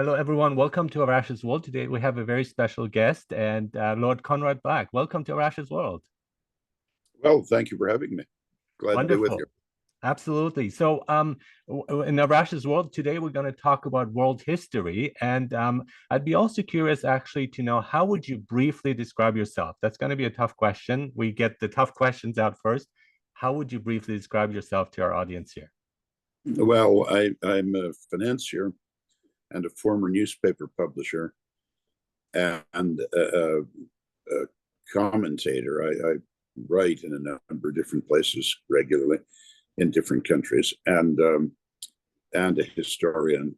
Hello, everyone. Welcome to Arash's World. Today we have a very special guest and Lord Conrad Black. Welcome to Arash's World. Well, thank you for having me. Glad to be with you. Wonderful. Absolutely. So, in Arash's World today, we're going to talk about world history, and I'd be also curious, actually, to know how would you briefly describe yourself? That's going to be a tough question. We get the tough questions out first. How would you briefly describe yourself to our audience here? Well, I'm a financier and a former newspaper publisher and a commentator. I write in a number of different places regularly in different countries, and a historian.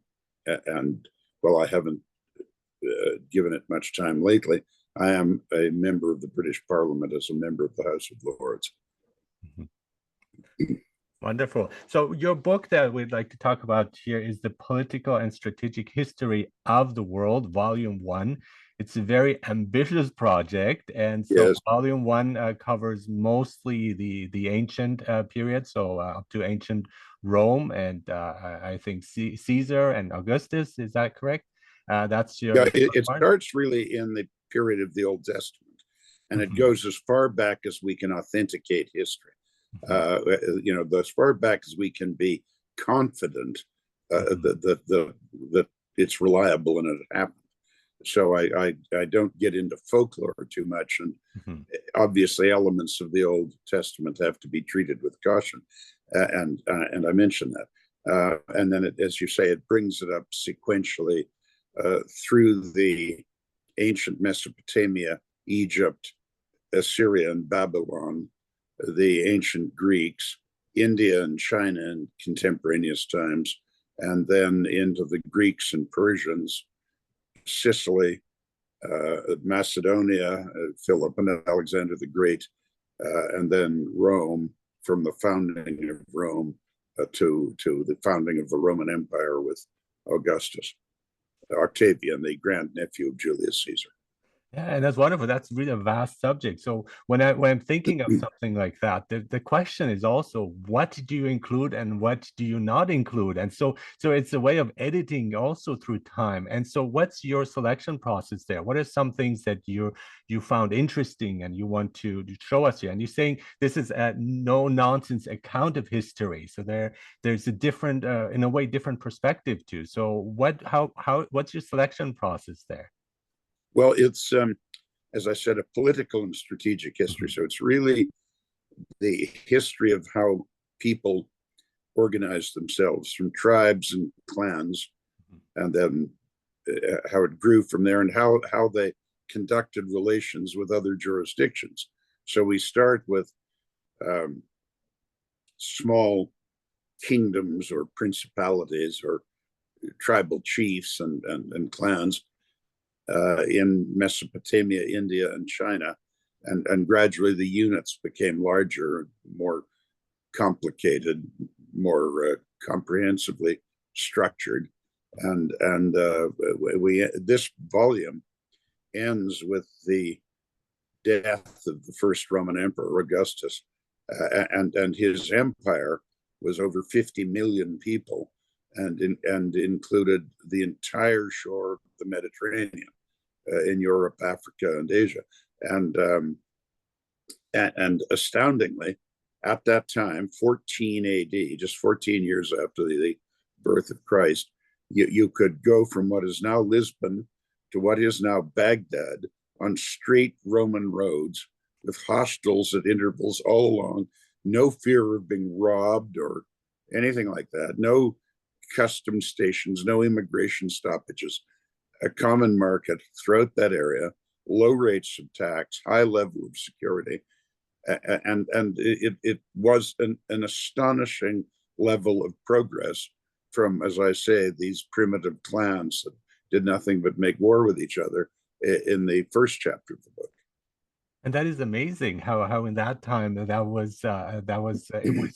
And while I haven't given it much time lately, I am a member of the British Parliament as a member of the House of Lords. Mhm. Wonderful. So your book that we'd like to talk about here is The Political and Strategic History of the World, Volume 1. It's a very ambitious project. And so Yes. Volume 1 covers mostly the ancient period, so up to ancient Rome and I think Caesar and Augustus. Is that correct? That's Yeah, your it part? starts really in the period of the Old Testament, and it Mhm, goes as far back as we can authenticate history. mhm, As far back as we can be confident mhm, that it's reliable and it happened. So I don't get into folklore too much, and mhm. obviously elements of the Old Testament have to be treated with caution, and I mentioned that. And then, as you say, it brings it up sequentially through the ancient Mesopotamia, Egypt, Assyria, and Babylon, the ancient Greeks, India and China in contemporaneous times, and then into the Greeks and Persians, Sicily, Macedonia, Philip and Alexander the Great, and then Rome, from the founding of Rome to the founding of the Roman Empire with Augustus, Octavian, the grandnephew of Julius Caesar. Yeah, and that's wonderful. That's really a vast subject. So when I'm thinking of something like that, the question is also what do you include and what do you not include? And so it's a way of editing also through time. And so what's your selection process there? What are some things that you found interesting and you want to show us here? And you're saying this is a no nonsense account of history. So there's a different in a way different perspective too. So what's your selection process there? Well, it's, as I said, a political and strategic history. Mhm, So it's really the history of how people organized themselves from tribes and clans, and then how it grew from there, and how they conducted relations with other jurisdictions. So we start with um, small kingdoms or principalities or tribal chiefs and clans in Mesopotamia, India, and China. And gradually the units became larger, more complicated, more comprehensively structured. And we this volume ends with the death of the first Roman Emperor Augustus, and his empire was over 50 million people, and included the entire shore of the Mediterranean, in Europe, Africa, and Asia. And and astoundingly, at that time, 14 AD, just 14 years after the birth of Christ, you could go from what is now Lisbon to what is now Baghdad on straight Roman roads with hostels at intervals all along, no fear of being robbed or anything like that, no custom stations, no immigration stoppages, a common market throughout that area, low rates of tax, high level of security, and it was an astonishing level of progress from, as I say, these primitive clans that did nothing but make war with each other in the first chapter of the book. And that is amazing how in that time it was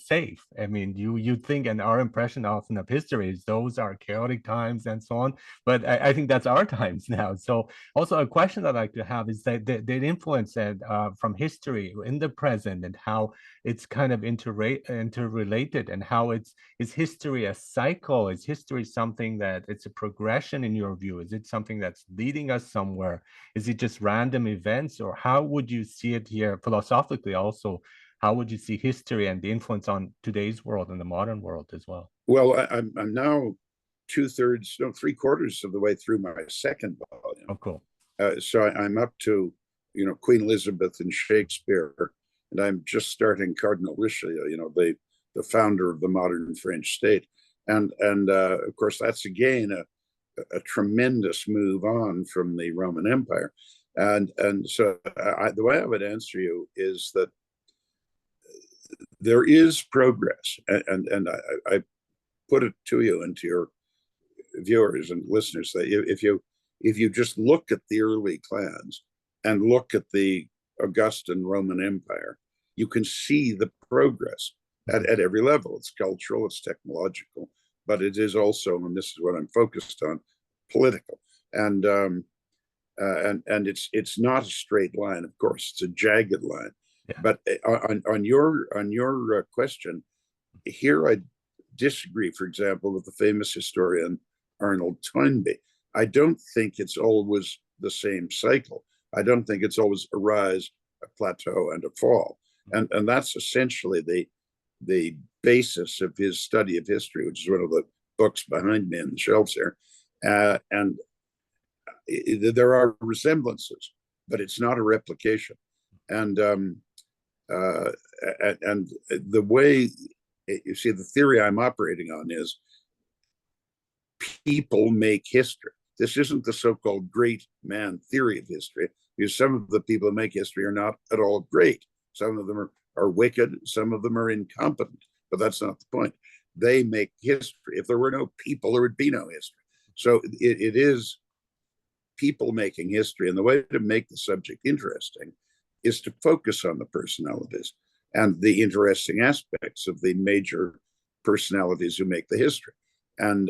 safe. I mean, you'd think, and our impression often of history is those are chaotic times and so on. But I think that's our times now. So also a question I'd like to have is that the influence and from history in the present and how it's kind of interrelated and how is history a cycle? Is history something that it's a progression in your view? Is it something that's leading us somewhere? Is it just random events, or how would you see it here philosophically also? How would you see history and the influence on today's world and the modern world as well? Well, I'm now two-thirds, no, three-quarters of the way through my second volume. Oh, cool. So I'm up to, Queen Elizabeth and Shakespeare, and I'm just starting Cardinal Richelieu, the founder of the modern French state, and of course that's again a tremendous move on from the Roman Empire, and so the way I would answer you is that there is progress, and I put it to you and to your viewers and listeners that if you just look at the early clans and look at the Augustan Roman Empire, you can see the progress at every level. It's cultural, it's technological, but it is also, and this is what I'm focused on, political. And it's not a straight line, of course. It's a jagged line. Yeah. But on your question, here I disagree, for example, with the famous historian Arnold Toynbee. I don't think it's always the same cycle. I don't think it's always a rise, a plateau, and a fall. And that's essentially the basis of his study of history, which is one of the books behind me on the shelves here. And there are resemblances, but it's not a replication. And the way, you see, the theory I'm operating on is people make history. This isn't the so-called great man theory of history, because some of the people who make history are not at all great. Some of them are wicked, some of them are incompetent, but that's not the point. They make history. If there were no people, there would be no history. So it is people making history, and the way to make the subject interesting is to focus on the personalities and the interesting aspects of the major personalities who make the history. And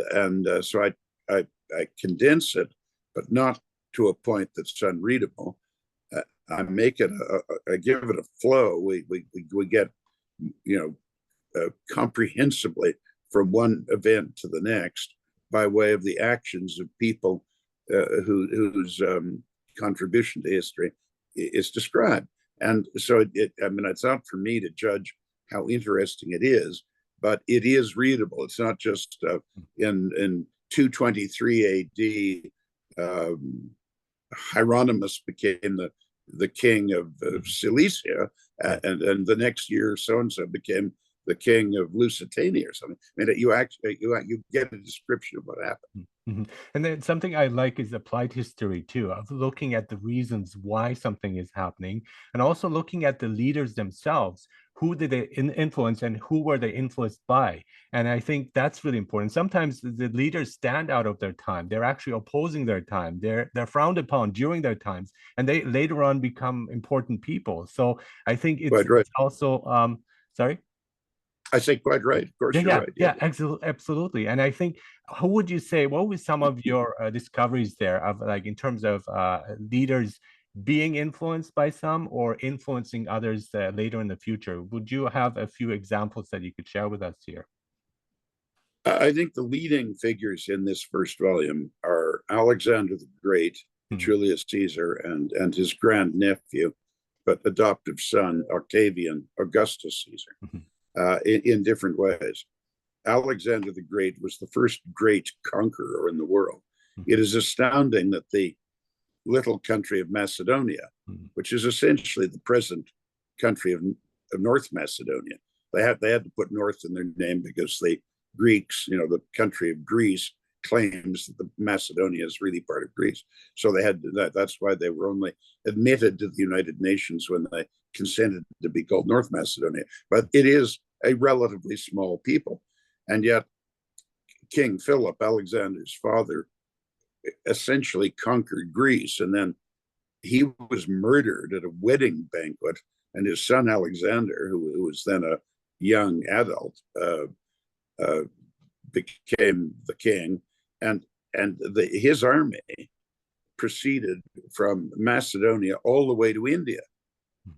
so I condense it, but not to a point that's unreadable. I make it, I give it a flow. We get, comprehensively from one event to the next by way of the actions of people whose contribution to history is described. And so it's not for me to judge how interesting it is, but it is readable. It's not just in 223 AD, Hieronymus became the king of Cilicia, and the next year so-and-so became the king of Lusitania or something. I mean, you get a description of what happened. Mm-hmm. And then something I like is applied history too, of looking at the reasons why something is happening, and also looking at the leaders themselves. Who did they influence, and who were they influenced by? And I think that's really important. Sometimes the leaders stand out of their time. They're actually opposing their time. They're frowned upon during their times, and they later on become important people. So I think Quite right. it's also sorry. I say quite right. Of course, Yeah, you're yeah, right. yeah, absolutely. And I think, who would you say, what were some of your discoveries there of like in terms of leaders being influenced by some or influencing others later in the future? Would you have a few examples that you could share with us here? I think the leading figures in this first volume are Alexander the Great, Hmm. Julius Caesar, and his grandnephew, but adoptive son, Octavian Augustus Caesar, Mhm. in different ways. Alexander the Great was the first great conqueror in the world. Mhm. It is astounding that the little country of Macedonia, Mhm. which is essentially the present country of North Macedonia, they had to put North in their name because the Greeks, the country of Greece, claims that the Macedonia is really part of Greece. So they had that's why they were only admitted to the United Nations when they consented to be called North Macedonia. But it is a relatively small people. And yet King Philip, Alexander's father, essentially conquered Greece, and then he was murdered at a wedding banquet, and his son Alexander, who was then a young adult, became the king, and his army proceeded from Macedonia all the way to India,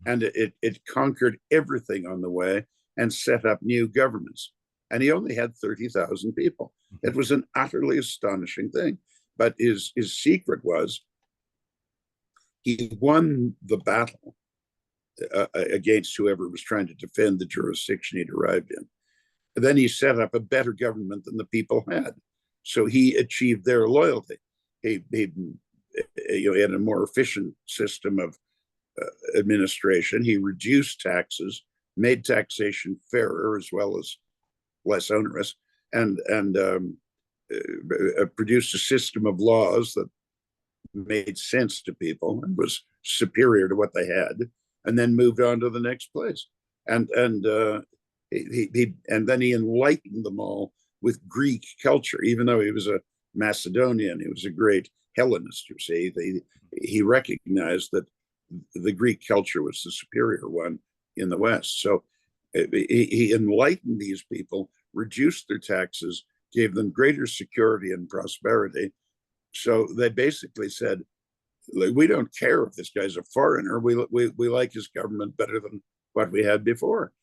and it conquered everything on the way and set up new governments. And he only had 30,000 people. It was an utterly astonishing thing. But his secret was he won the battle against whoever was trying to defend the jurisdiction he'd arrived in. And then he set up a better government than the people had. So he achieved their loyalty. He had a more efficient system of administration. He reduced taxes, made taxation fairer as well as less onerous, and produced a system of laws that made sense to people and was superior to what they had, and then moved on to the next place. And then he enlightened them all with Greek culture, even though he was a Macedonian, he was a great Hellenist. You see, he recognized that the Greek culture was the superior one in the West. So he enlightened these people, reduced their taxes, gave them greater security and prosperity. So they basically said, we don't care if this guy's a foreigner. We like his government better than what we had before.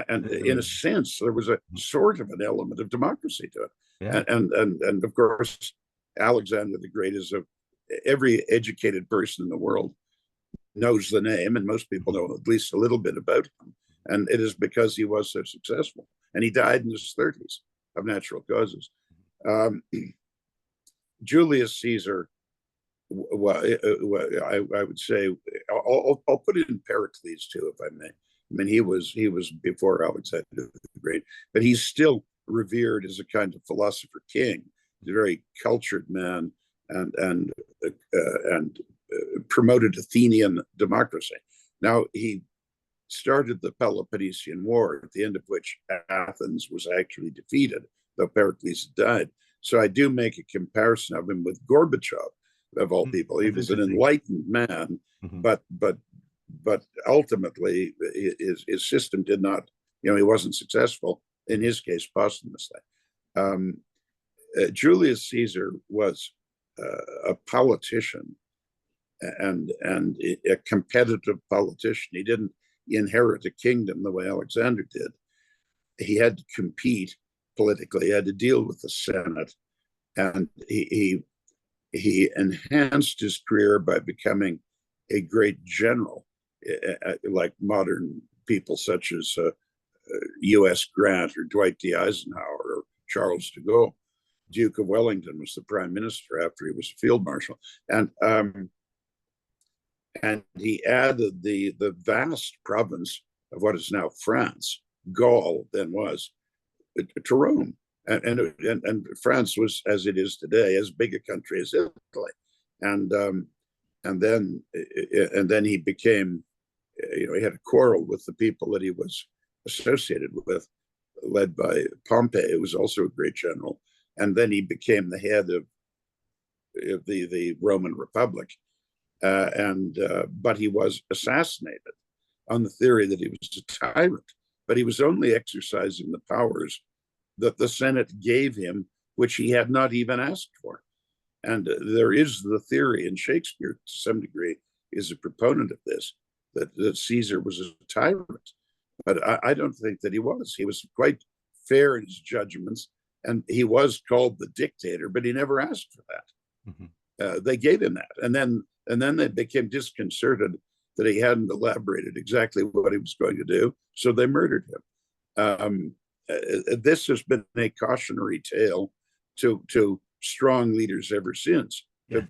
And in a sense, there was a sort of an element of democracy to it. Yeah. And of course, Alexander the Great is every educated person in the world knows the name, and most people know at least a little bit about him. And it is because he was so successful. And he died in his 30s of natural causes. Julius Caesar, well, I would say, I'll put it in Pericles too, if I may. I mean, he was before Alexander the Great, but he's still revered as a kind of philosopher king. He's a very cultured man, and promoted Athenian democracy. Now, he started the Peloponnesian War, at the end of which Athens was actually defeated, though Pericles died. So I do make a comparison of him with Gorbachev, of all people. He was an enlightened man, but ultimately his system did not, he wasn't successful, in his case, posthumously. Julius Caesar was a politician and a competitive politician. He didn't inherit a kingdom the way Alexander did. He had to compete politically. He had to deal with the Senate, and he enhanced his career by becoming a great general, like modern people such as U.S. Grant or Dwight D. Eisenhower or Charles de Gaulle. Duke of Wellington was the prime minister after he was a field marshal, and he added the vast province of what is now France, Gaul then was, to Rome, and France was, as it is today, as big a country as Italy, and then he became, he had a quarrel with the people that he was associated with, led by Pompey, who was also a great general. And then he became the head of the Roman Republic. But he was assassinated on the theory that he was a tyrant. But he was only exercising the powers that the Senate gave him, which he had not even asked for. And there is the theory, and Shakespeare, to some degree, is a proponent of this, that Caesar was a tyrant. But I don't think that he was. He was quite fair in his judgments. And he was called the dictator, but he never asked for that. They gave him that, and then they became disconcerted that he hadn't elaborated exactly what he was going to do, so they murdered him. This has been a cautionary tale to strong leaders ever since. Yeah.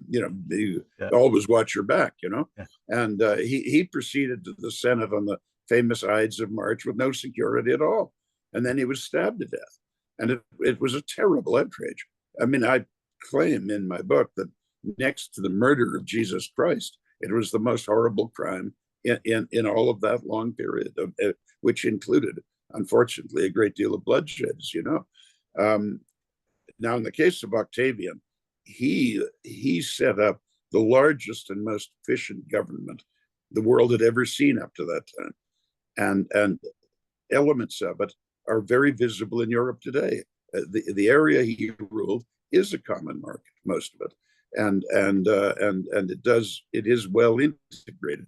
Always watch your back. Yeah. And he proceeded to the Senate on the famous Ides of March with no security at all, and then he was stabbed to death. And it was a terrible outrage. I mean, I claim in my book that next to the murder of Jesus Christ, it was the most horrible crime in all of that long period, which included, unfortunately, a great deal of bloodshed, as you know. Now, in the case of Octavian, he set up the largest and most efficient government the world had ever seen up to that time. And elements of it are very visible in Europe today. The area he ruled is a common market, most of it, and it is well integrated,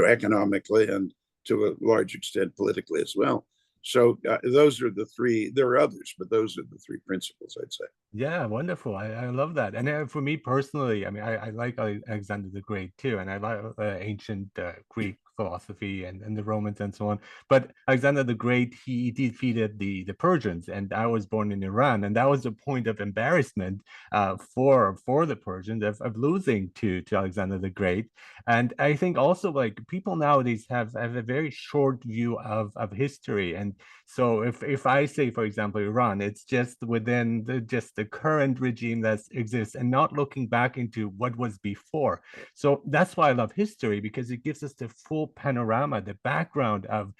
economically and to a large extent politically as well. So those are the three. There are others, but those are the three principles, I'd say. Yeah, wonderful. I love that. And for me personally, I mean, I like Alexander the Great too, and I like ancient Greek philosophy and the Romans and so on. But Alexander the Great, he defeated the Persians, and I was born in Iran, and that was a point of embarrassment for the Persians of losing to Alexander the Great. And I think also like people nowadays have a very short view of history. And so if I say, for example, Iran, it's just within just the current regime that exists and not looking back into what was before. So that's why I love history, because it gives us the full panorama, the background of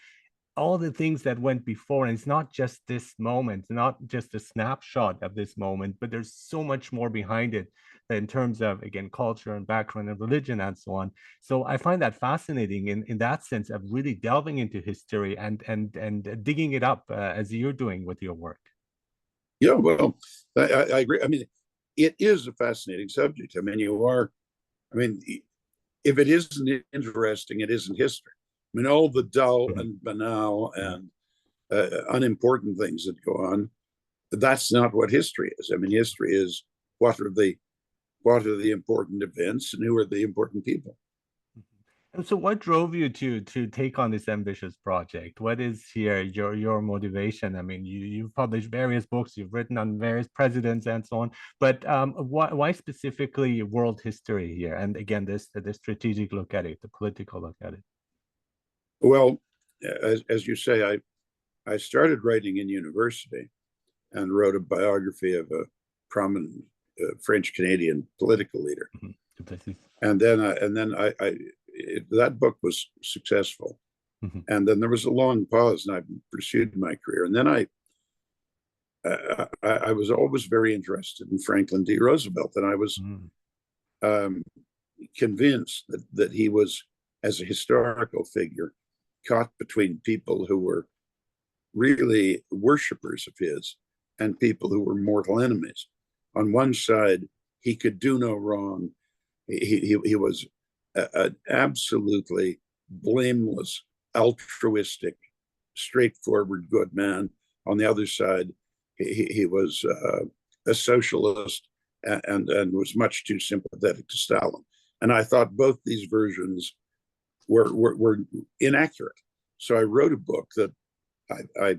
all the things that went before. And it's not just this moment, not just a snapshot of this moment, but there's so much more behind it in terms of, again, culture and background and religion and so on. So I find that fascinating in that sense of really delving into history and digging it up as you're doing with your work. Yeah, well, I agree. I mean, it is a fascinating subject. I mean, if it isn't interesting, it isn't history. I mean, all the dull and banal and unimportant things that go on, that's not what history is. I mean, history is what are the important events and who are the important people. And so what drove you to take on this ambitious project? What is here your motivation? I mean, you've published various books, you've written on various presidents and so on, but why specifically world history here? And again, this strategic look at it, the political look at it. Well, as you say, I started writing in university and wrote a biography of a prominent French Canadian political leader, and then that book was successful, and then there was a long pause, and I pursued my career, and then I was always very interested in Franklin D. Roosevelt, and I was convinced that he was, as a historical figure, caught between people who were really worshippers of his and people who were mortal enemies. On one side, he could do no wrong. He was an absolutely blameless, altruistic, straightforward, good man. On the other side, he was a socialist and was much too sympathetic to Stalin. And I thought both these versions were inaccurate. So I wrote a book that I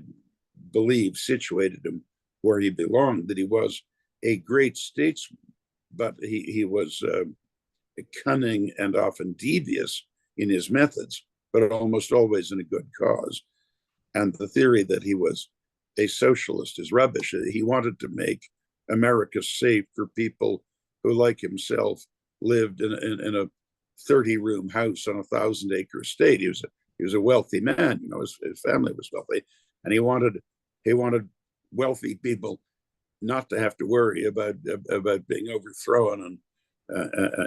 believe situated him where he belonged, that he was a great statesman, but he was cunning and often devious in his methods, but almost always in a good cause. And the theory that he was a socialist is rubbish. He wanted to make America safe for people who, like himself, lived in a 30-room house on a 1,000-acre estate. He was a wealthy man. You know, his family was wealthy, and he wanted wealthy people not to have to worry about being overthrown and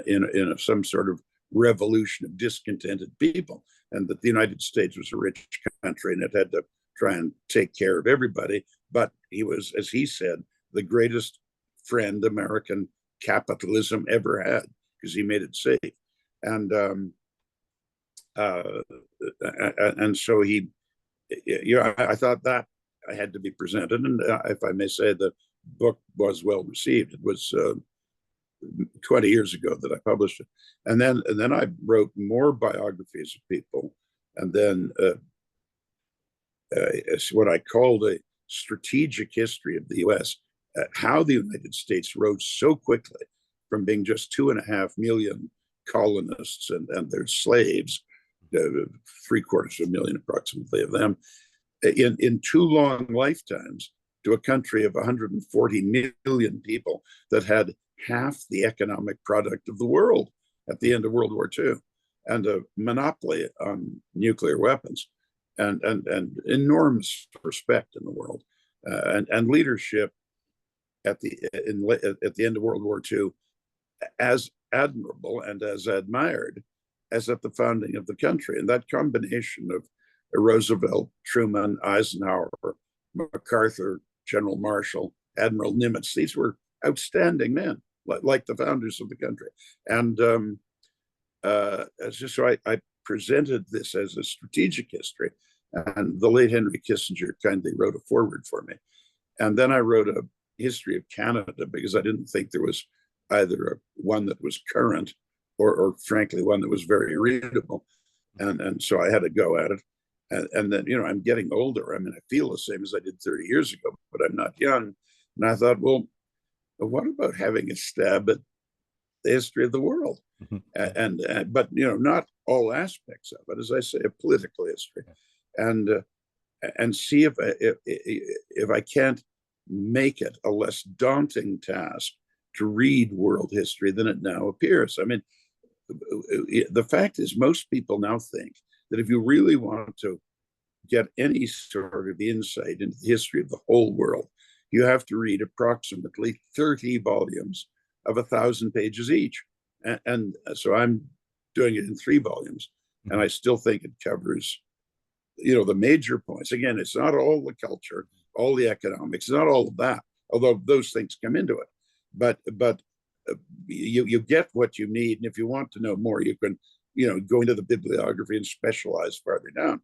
in some sort of revolution of discontented people, and that the United States was a rich country and it had to try and take care of everybody. But he was, as he said, the greatest friend American capitalism ever had, because he made it safe. And so he, you know, I thought that I had to be presented. And if I may say, the book was well received. It was 20 years ago that I published it. And then I wrote more biographies of people. And then it's what I called a strategic history of the US, how the United States rose so quickly from being just 2.5 million colonists and their slaves, 750,000 approximately of them, in 2 long lifetimes, to a country of 140 million people that had half the economic product of the world at the end of World War II, and a monopoly on nuclear weapons, and enormous respect in the world, and leadership at the end of World War II as admirable and as admired as at the founding of the country. And that combination of Roosevelt, Truman, Eisenhower, MacArthur, General Marshall, Admiral Nimitz, these were outstanding men, like the founders of the country. And so I presented this as a strategic history. And the late Henry Kissinger kindly wrote a foreword for me. And then I wrote a history of Canada because I didn't think there was either one that was current or frankly, one that was very readable. And so I had to go at it. And then, I'm getting older. I mean, I feel the same as I did 30 years ago, but I'm not young. And I thought, well, what about having a stab at the history of the world? But not all aspects of it, as I say, a political history, and see if I can't make it a less daunting task to read world history than it now appears. I mean, the fact is, most people now think that if you really want to get any sort of insight into the history of the whole world, you have to read approximately 30 volumes of 1,000 pages each. And so I'm doing it in 3 volumes, and I still think it covers, the major points. Again, it's not all the culture, all the economics, not all of that, although those things come into it. But you get what you need, and if you want to know more, you can go into the bibliography and specialize farther down.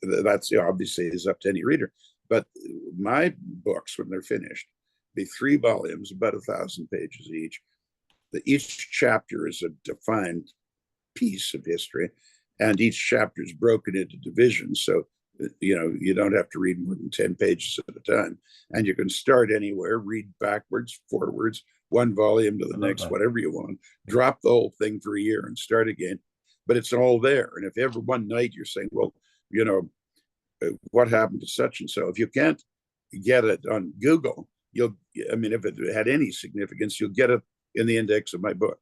That's obviously is up to any reader. But my books, when they're finished, be 3 volumes, about 1,000 pages each. Each chapter is a defined piece of history, and each chapter is broken into divisions. So you don't have to read more than 10 pages at a time, and you can start anywhere, read backwards, forwards, 1 volume to the next, whatever you want, drop the whole thing for a year and start again. But it's all there. And if ever one night you're saying, well, what happened to such and so, if you can't get it on Google, if it had any significance, you'll get it in the index of my book.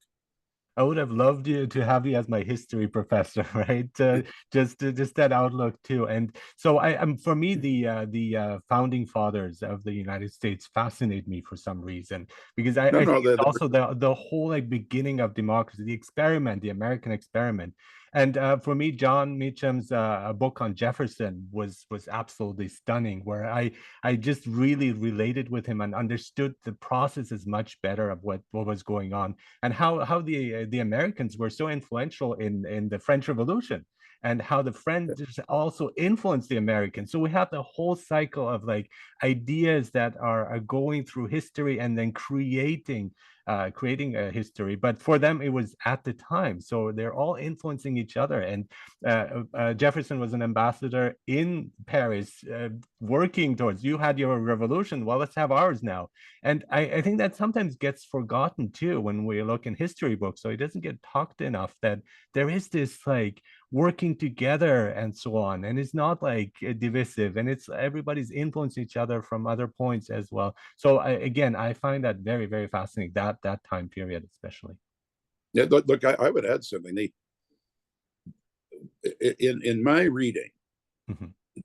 I would have loved to have you as my history professor, right? Just that outlook too. And so for me, the founding fathers of the United States fascinate me for some reason, because I think it's also the whole beginning of democracy, the experiment, the American experiment. And for me, John Meacham's book on Jefferson was absolutely stunning, where I just really related with him and understood the processes much better of what was going on, and how the Americans were so influential in the French Revolution, and how the French also influenced the Americans. So we have the whole cycle of ideas that are going through history and then creating a history. But for them, it was at the time. So they're all influencing each other. And Jefferson was an ambassador in Paris, working towards, you had your revolution, well, let's have ours now. And I think that sometimes gets forgotten too when we look in history books. So it doesn't get talked enough that there is this working together and so on, and it's not divisive, and it's everybody's influencing each other from other points as well. So I find that very, very fascinating, that time period especially. Yeah, look, I would add something. In my reading,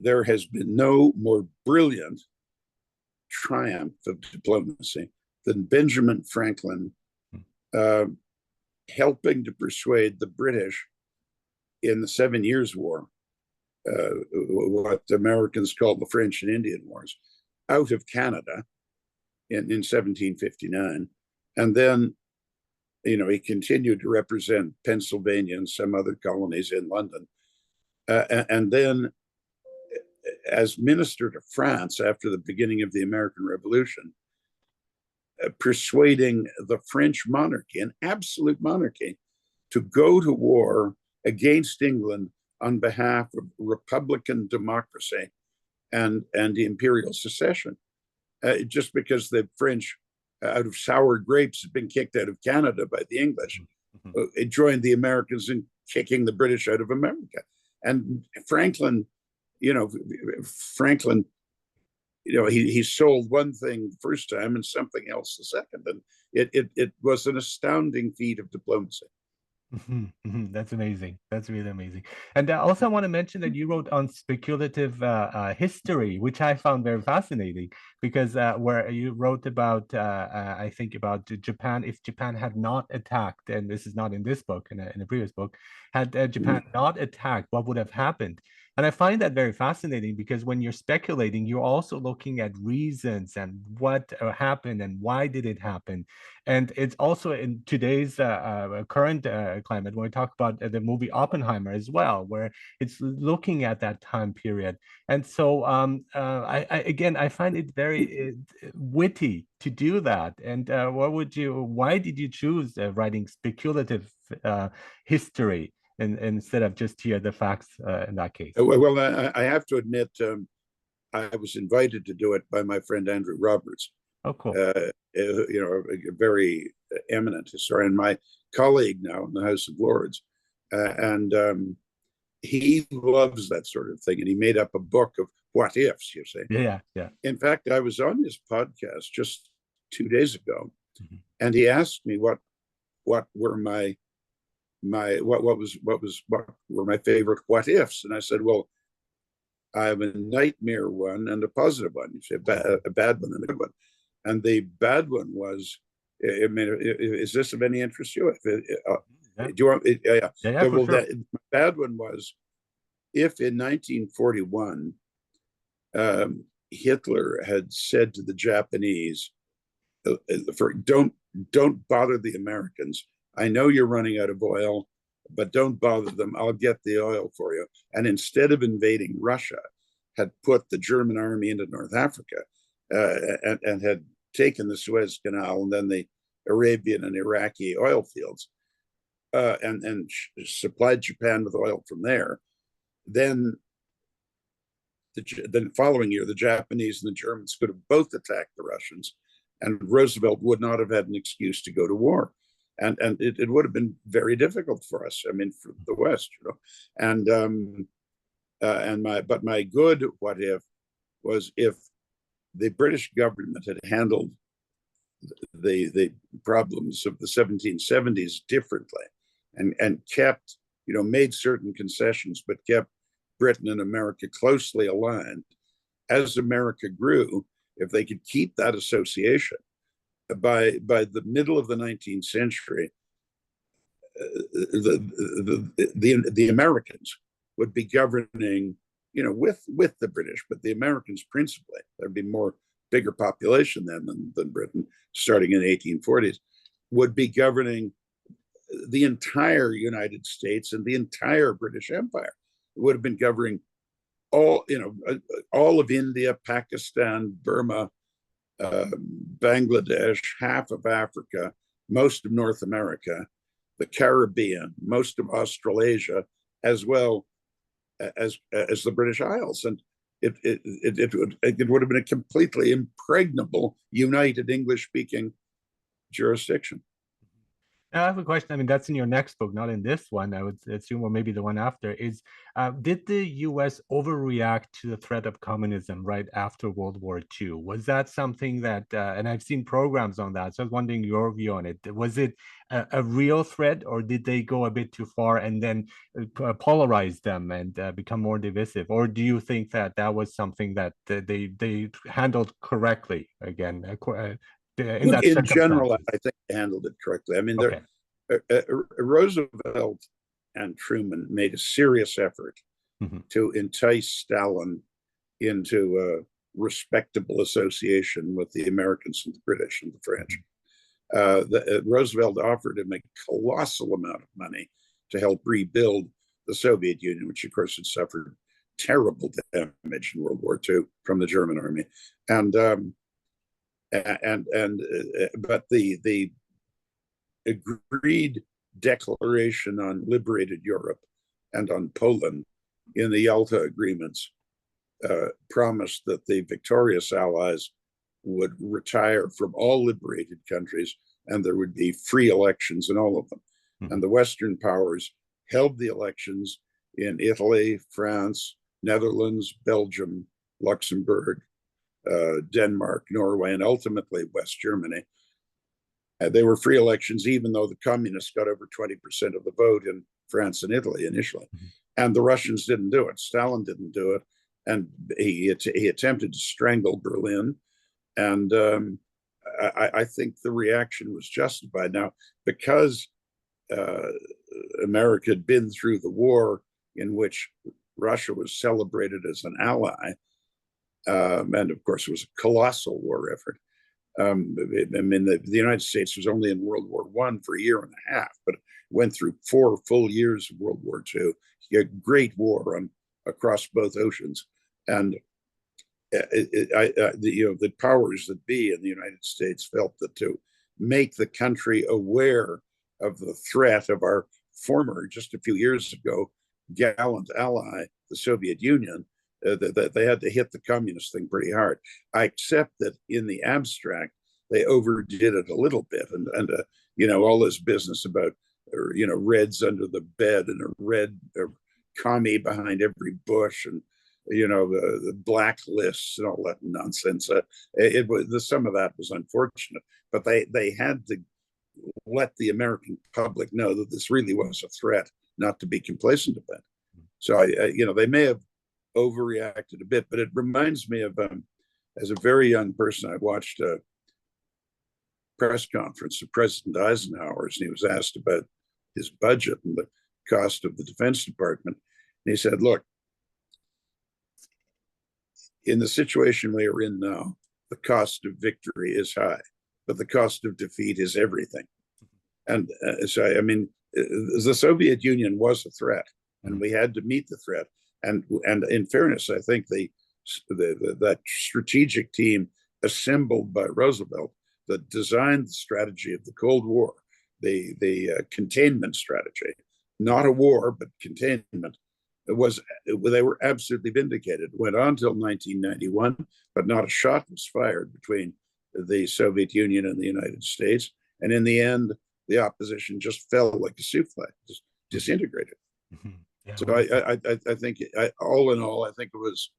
there has been no more brilliant triumph of diplomacy than Benjamin Franklin helping to persuade the British in the 7 Years' War, what the Americans called the French and Indian Wars, out of Canada in 1759. And then, he continued to represent Pennsylvania and some other colonies in London. And then, as minister to France after the beginning of the American Revolution, persuading the French monarchy, an absolute monarchy, to go to war against England on behalf of Republican democracy and imperial secession, just because the French, out of sour grapes, had been kicked out of Canada by the English. It joined the Americans in kicking the British out of America. And Franklin, he sold one thing the first time and something else the second, and it was an astounding feat of diplomacy. That's amazing. That's really amazing. And also, I want to mention that you wrote on speculative history, which I found very fascinating because where you wrote about, I think about Japan, if Japan had not attacked, and this is not in this book, in a previous book, had Japan not attacked, what would have happened? And I find that very fascinating because when you're speculating, you're also looking at reasons and what happened and why did it happen. And it's also in today's current climate, when we talk about the movie Oppenheimer as well, where it's looking at that time period. And so, again, I find it very witty to do that. And why did you choose writing speculative history instead of just hear the facts in that case? Well, I have to admit, I was invited to do it by my friend Andrew Roberts, Oh, cool. a very eminent historian, my colleague now in the House of Lords, and he loves that sort of thing, and he made up a book of what ifs. You see, Yeah, yeah. in fact, I was on his podcast just 2 days ago, Mhm. and he asked me what were what were my favorite what ifs, and I said, well, I have a nightmare one and a positive one. You say a bad one and a good one. And the bad one was, I mean, is this of any interest to you? Yeah, Do you want? Yeah. yeah, yeah, So, for well, sure. the bad one was if in 1941 Hitler had said to the Japanese, "For don't bother the Americans. I know you're running out of oil, but don't bother them. I'll get the oil for you." And instead of invading Russia, had put the German army into North Africa and had taken the Suez Canal and then the Arabian and Iraqi oil fields and supplied Japan with oil from there. Then the following year, the Japanese and the Germans could have both attacked the Russians, and Roosevelt would not have had an excuse to go to war. And it would have been very difficult for us. I mean, for the West, but my good what if was if the British government had handled the problems of the 1770s differently and kept, made certain concessions, but kept Britain and America closely aligned. As America grew, if they could keep that association, by the middle of the 19th century, the Americans would be governing, with the British, but the Americans principally. There'd be bigger population then than Britain, starting in the 1840s, would be governing the entire United States and the entire British Empire. It would have been governing all of India, Pakistan, Burma, Bangladesh, half of Africa, most of North America, the Caribbean, most of Australasia, as well as the British Isles, and it would have been a completely impregnable, united English-speaking jurisdiction. I have a question. I mean, that's in your next book, not in this one. I would assume, or maybe the one after. Did the U.S. overreact to the threat of communism right after World War II? Was that something that, and I've seen programs on that, so I was wondering your view on it. Was it a real threat, or did they go a bit too far and then polarize them and become more divisive? Or do you think that that was something that they handled correctly? Again, in that In general, circumstances. I think they handled it correctly. I mean, Okay. Roosevelt and Truman made a serious effort Mhm. to entice Stalin into a respectable association with the Americans and the British and the French. Roosevelt offered him a colossal amount of money to help rebuild the Soviet Union, which of course had suffered terrible damage in World War II from the German army, and but the agreed declaration on liberated Europe and on Poland in the Yalta agreements promised that the victorious Allies would retire from all liberated countries and there would be free elections in all of them. Mhm. And the Western powers held the elections in Italy, France, Netherlands, Belgium, Luxembourg, Denmark, Norway, and ultimately West Germany. They were free elections, even though the communists got over 20% of the vote in France and Italy initially. Mm-hmm. And the Russians didn't do it. Stalin didn't do it. And he attempted to strangle Berlin. And I think the reaction was justified. Now, because America had been through the war in which Russia was celebrated as an ally, and of course it was a colossal war effort. I mean, the United States was only in World War I for a year and a half, but went through 4 full years of World War II. A great war across both oceans, and the powers that be in the United States felt that to make the country aware of the threat of our former, just a few years ago, gallant ally, the Soviet Union, that they had to hit the communist thing pretty hard. I accept that in the abstract, they overdid it a little bit, and all this business about Reds under the bed and a red commie behind every bush, and the blacklists and all that nonsense. Some of that was unfortunate, but they had to let the American public know that this really was a threat, not to be complacent about. So they may have overreacted a bit, but it reminds me of as a very young person, I watched a press conference of President Eisenhower's, and he was asked about his budget and the cost of the Defense Department. And he said, look, in the situation we are in now, the cost of victory is high, but the cost of defeat is everything. And so, I mean, the Soviet Union was a threat, and we had to meet the threat. And in fairness, I think that strategic team assembled by Roosevelt that designed the strategy of the Cold War, the containment strategy, not a war, but containment, they were absolutely vindicated. It went on until 1991, but not a shot was fired between the Soviet Union and the United States. And in the end, the opposition just fell like a souffle, just disintegrated. Mm-hmm. Yeah, so I think, all in all, I think it was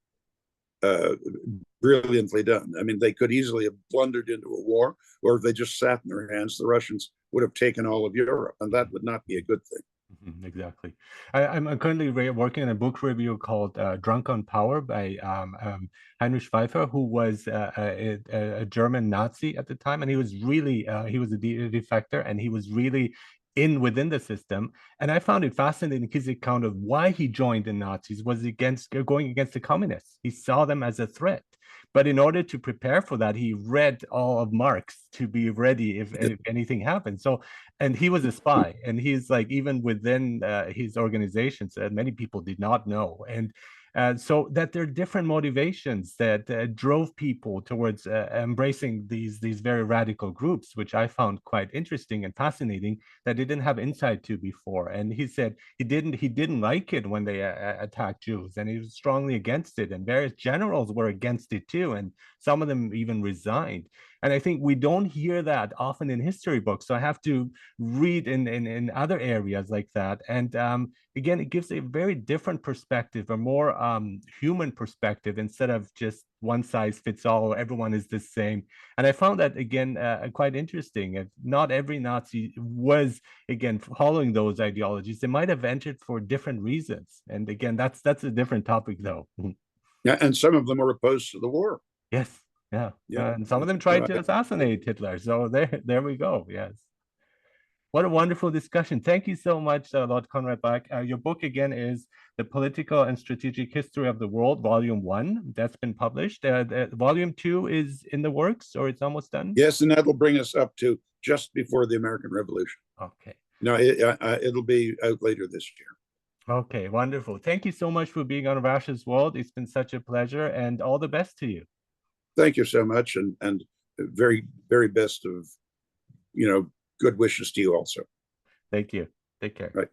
brilliantly done. I mean, they could easily have blundered into a war, or if they just sat in their hands, the Russians would have taken all of Europe, and that would not be a good thing. Exactly. I'm currently working on a book review called Drunk on Power by Heinrich Pfeiffer, who was a German Nazi at the time. And he was really, he was a defector, and he was really within the system. And I found it fascinating, his account of why he joined the Nazis was going against the communists. He saw them as a threat. But in order to prepare for that, he read all of Marx to be ready if anything happened. So, and he was a spy, and he's like, even within his organizations, many people did not know. And so that there are different motivations that drove people towards embracing these very radical groups, which I found quite interesting and fascinating, that they didn't have insight to before. And he said he didn't like it when they attacked Jews, and he was strongly against it. And various generals were against it too, and some of them even resigned. And I think we don't hear that often in history books. So I have to read in other areas like that. And again, it gives a very different perspective, a more human perspective, instead of just one size fits all, or everyone is the same. And I found that, again, quite interesting. Not every Nazi was, again, following those ideologies. They might have entered for different reasons. And again, that's a different topic, though. Yeah, and some of them were opposed to the war. Yes. Yeah. And some of them tried to assassinate Hitler. So there we go. Yes. What a wonderful discussion. Thank you so much, Lord Conrad Black. Your book, again, is The Political and Strategic History of the World, Volume 1. That's been published. Volume 2 is in the works, or it's almost done? Yes, and that'll bring us up to just before the American Revolution. Okay. No, it'll be out later this year. Okay, wonderful. Thank you so much for being on Rash's World. It's been such a pleasure, and all the best to you. Thank you so much, and very, very best of, good wishes to you also. Thank you. Take care. Right.